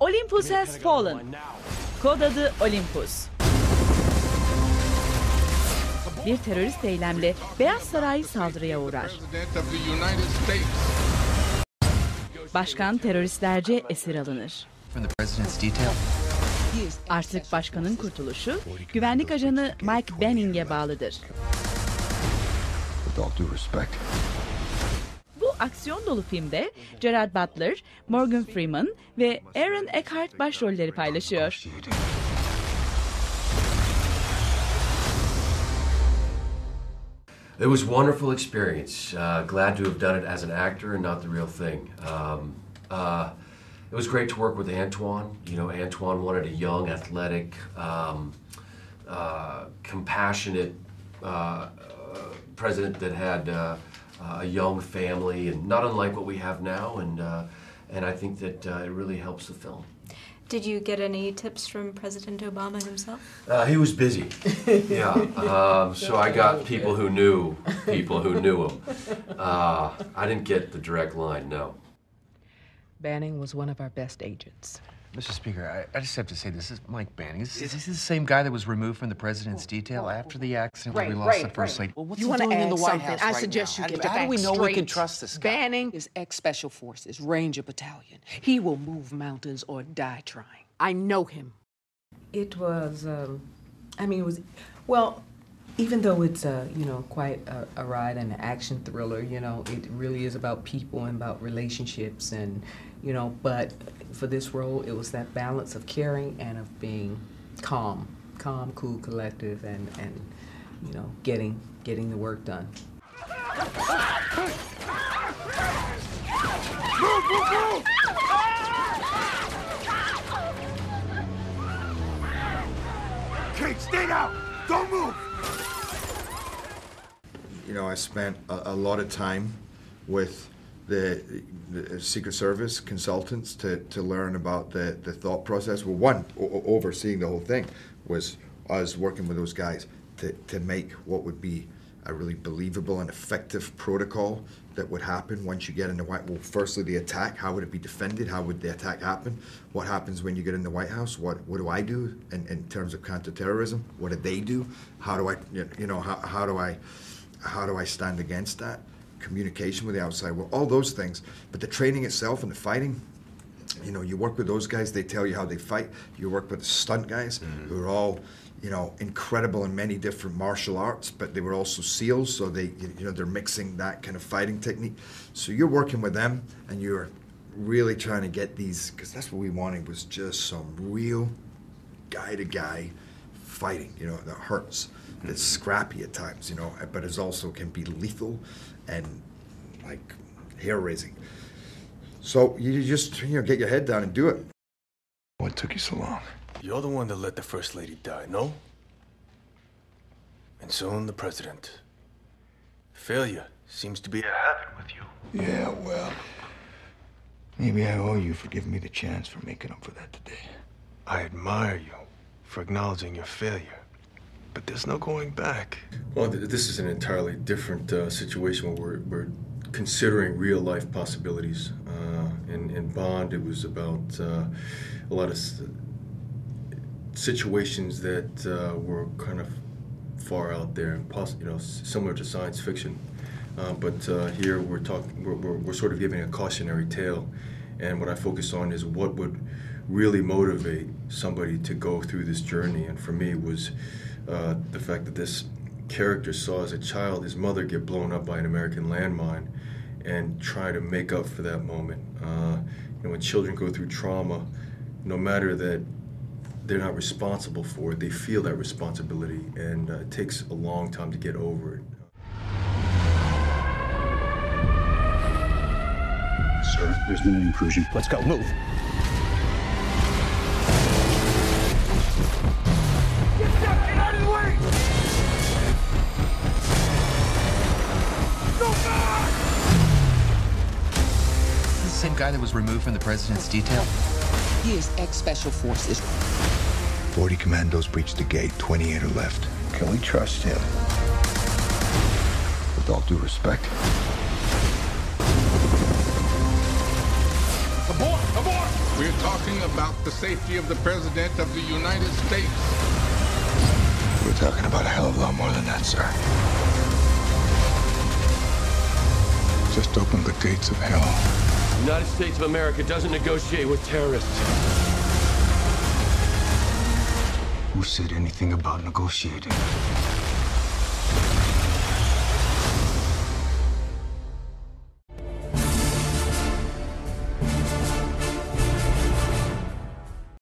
Olympus has fallen. Kod adı Olympus. Bir terörist eylemle Beyaz Saray saldırıya uğrar. Başkan teröristlerce esir alınır. Artık başkanın kurtuluşu güvenlik ajanı Mike Benning'e bağlıdır. Bu aksiyon dolu filmde Gerard Butler, Morgan Freeman ve Aaron Eckhart başrolleri paylaşıyor. It was a wonderful experience. Glad to have done it as an actor and not the real thing. It was great to work with Antoine. You know, Antoine wanted a young, athletic, compassionate president that had a young family, and not unlike what we have now. And I think that it really helps the film. Did you get any tips from President Obama himself? He was busy. Yeah. So I got people who knew him. I didn't get the direct line, no. Banning was one of our best agents. Mr. Speaker, I just have to say, this is Mike Banning. Is this the same guy that was removed from the president's detail after the accident when we lost the first lady? Well, you want to add something? I suggest you get the How do we know we can trust this guy? Banning is ex-Special Forces, Ranger Battalion. He will move mountains or die trying. I know him. It was, well, even though it's, quite a ride and an action thriller, it really is about people and about relationships and, but for this role, it was that balance of caring and of being calm, cool, collective, and getting the work done. Move! Kate, stay down! Don't move! I spent a lot of time with the Secret Service consultants to learn about the thought process. Well, one, overseeing the whole thing was us working with those guys to make what would be a really believable and effective protocol that would happen once you get in the White House. Well, firstly, the attack, how would it be defended? How would the attack happen? What happens when you get in the White House? What do I do in terms of counterterrorism? What do they do? How do I, how do I stand against that? Communication with the outside world, all those things. But the training itself and the fighting, you work with those guys, they tell you how they fight. You work with the stunt guys who are all, incredible in many different martial arts, but they were also SEALs, so they're mixing that kind of fighting technique. So you're working with them and you're really trying to get these, because that's what we wanted, was just some real guy-to-guy fighting, that hurts. It's scrappy at times, but it also can be lethal and like hair-raising. So you just, get your head down and do it. What took you so long? You're the one that let the First Lady die, no? And soon the President. Failure seems to be a habit with you. Yeah, well, maybe I owe you for giving me the chance for making up for that today. I admire you for acknowledging your failure. But there's no going back. Well, this is an entirely different situation where we're considering real-life possibilities. In Bond, it was about a lot of situations that were kind of far out there, and similar to science fiction. But here we're sort of giving a cautionary tale, and what I focus on is what would really motivate somebody to go through this journey. And for me was the fact that this character saw as a child his mother get blown up by an American landmine and try to make up for that moment. When children go through trauma, no matter that they're not responsible for it, they feel that responsibility, and it takes a long time to get over it. Sir, there's been an intrusion. Let's go, move. Get out of the way! Go back! Is this the same guy that was removed from the president's detail? He is ex-Special Forces. 40 commandos breached the gate, 28 are left. Can we trust him? With all due respect. Abort! Abort! We're talking about the safety of the President of the United States. We're talking about a hell of a lot more than that, sir. Just open the gates of hell. The United States of America doesn't negotiate with terrorists. Who said anything about negotiating?